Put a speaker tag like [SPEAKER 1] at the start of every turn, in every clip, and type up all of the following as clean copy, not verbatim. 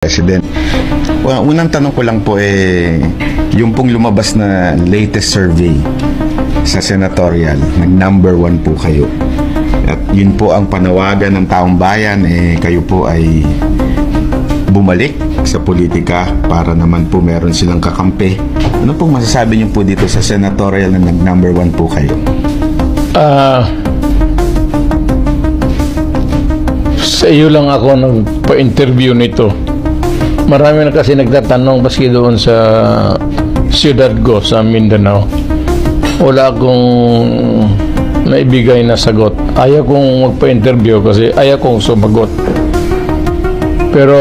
[SPEAKER 1] President. Well, unang tanong ko lang po yung pong lumabas na latest survey sa senatorial, nag-number 1 po kayo. At yun po ang panawagan ng taong bayan, kayo po ay bumalik sa politika para naman po meron silang kakampi. Ano pong masasabi niyo po dito sa senatorial na nag-number 1 po kayo?
[SPEAKER 2] Sa iyo lang ako nagpa-interview nito. Marami na kasi nagtatanong baski doon sa siyudad ko sa Mindanao. Wala akong naibigay na sagot. Ayaw kong magpa-interview kasi ayaw kong sumagot. Pero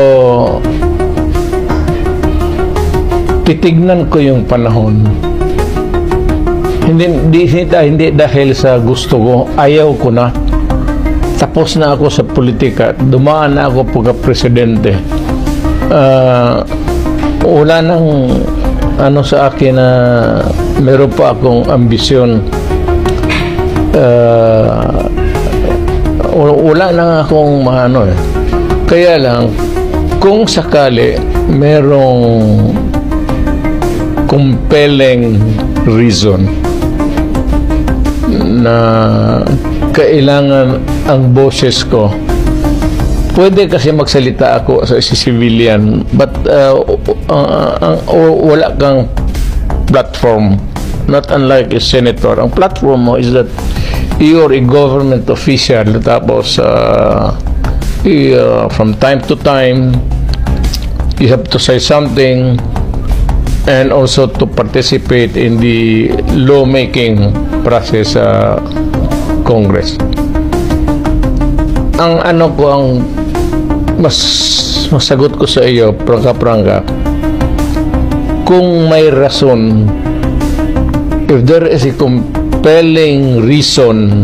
[SPEAKER 2] titignan ko yung panahon. Hindi dahil sa gusto ko, ayaw ko na. Tapos na ako sa politika. Dumaan na ako pagka-presidente. Wala nang ano sa akin na meron pa akong ambisyon. Wala nang akong Kaya lang, kung sakali merong compelling reason na kailangan ang boses ko, pwede kasi magsalita ako sa civilian, but wala kang platform, not unlike a senator. Ang platform mo is that you're a government official, tapos from time to time you have to say something and also to participate in the lawmaking process sa Congress. Ang masagot ko sa iyo, prangka-prangka, kung may rason, if there is a compelling reason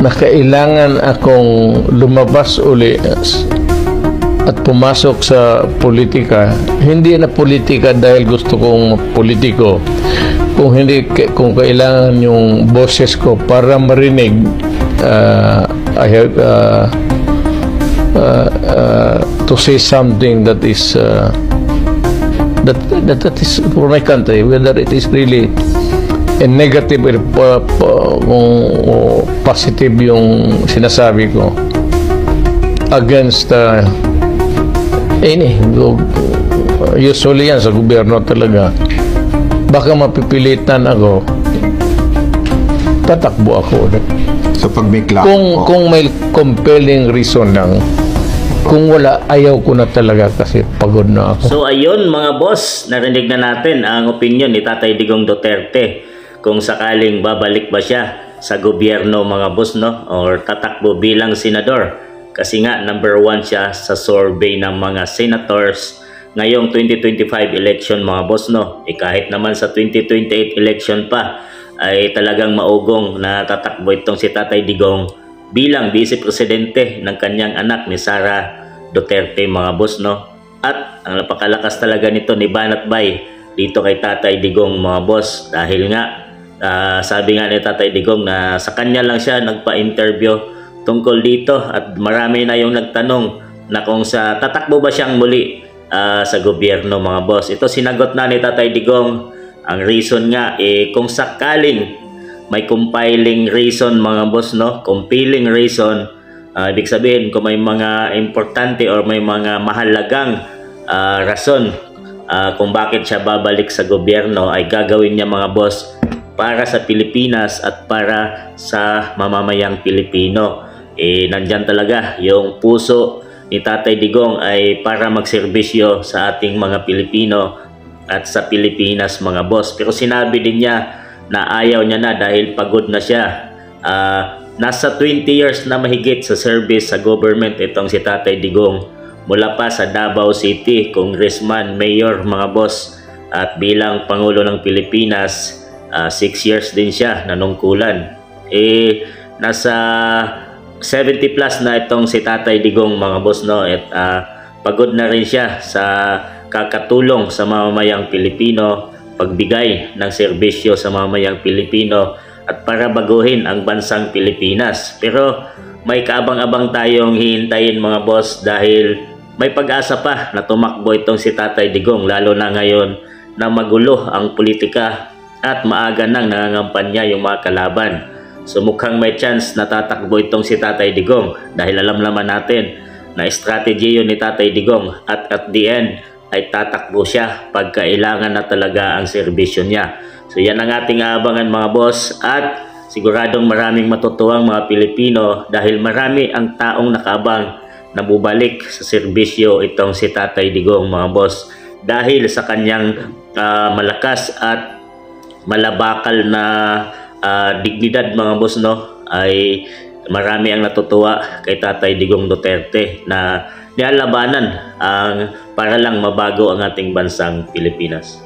[SPEAKER 2] na kailangan akong lumabas uli at pumasok sa politika, hindi na politika dahil gusto kong politiko, kung kailangan yung boses ko para marinig, I have to say something that is that is for my country, whether it is really a negative or positive yung sinasabi ko against usually yan sa gobyerno talaga. Baka mapipilitan ako, tatakbo ako.
[SPEAKER 1] So pag may
[SPEAKER 2] kung may compelling reason lang, kung wala, ayaw ko na talaga kasi pagod na ako.
[SPEAKER 3] So ayun mga boss, narinig na natin ang opinion ni Tatay Digong Duterte kung sakaling babalik ba siya sa gobyerno mga boss, no? Or tatakbo bilang senador. Kasi nga number 1 siya sa survey ng mga senators ngayong 2025 election mga boss, no? Kahit naman sa 2028 election pa ay talagang maugong na tatakbo itong si Tatay Digong bilang vice-presidente ng kanyang anak ni Sara Duterte mga boss, no? At ang napakalakas talaga nito ni Banat Bay dito kay Tatay Digong mga boss, dahil nga sabi nga ni Tatay Digong na sa kanya lang siya nagpa-interview tungkol dito at marami na yung nagtanong na kung sa tatakbo ba siyang muli sa gobyerno mga boss. Ito sinagot na ni Tatay Digong. Ang reason nga kung sakaling may compiling reason mga boss, no? Compelling reason, ibig sabihin kung may mga importante or may mga mahalagang rason kung bakit siya babalik sa gobyerno, ay gagawin niya mga boss para sa Pilipinas at para sa mamamayang Pilipino. Nandyan talaga yung puso ni Tatay Digong ay para magserbisyo sa ating mga Pilipino at sa Pilipinas mga boss. Pero sinabi din niya na ayaw niya na dahil pagod na siya. Nasa 20 years na mahigit sa service sa government itong si Tatay Digong. Mula pa sa Davao City, congressman, mayor mga boss, at bilang Pangulo ng Pilipinas, 6 years din siya nanungkulan. Nasa 70 plus na itong si Tatay Digong mga boss, no? At pagod na rin siya sa kakatulong sa mamamayang Pilipino, pagbigay ng serbisyo sa mamamayang Pilipino at para baguhin ang bansang Pilipinas. Pero may kaabang-abang tayong hihintayin mga boss, dahil may pag-asa pa na tumakbo itong si Tatay Digong, lalo na ngayon na magulo ang politika at maaga nang nangangampanya yung mga kalaban. So mukhang may chance na tatakbo itong si Tatay Digong dahil alam naman natin na strategy yun ni Tatay Digong at the end ay tatakbo siya pag kailangan na talaga ang serbisyo niya. So yan ang ating aabangan mga boss, at siguradong maraming matutuwang mga Pilipino dahil marami ang taong nakaabang na bubalik sa serbisyo itong si Tatay Digong mga boss, dahil sa kanyang malakas at malabakal na dignidad mga boss, no, ay marami ang natutuwa kay Tatay Digong Duterte na nilalabanan ang para lang mabago ang ating bansang Pilipinas.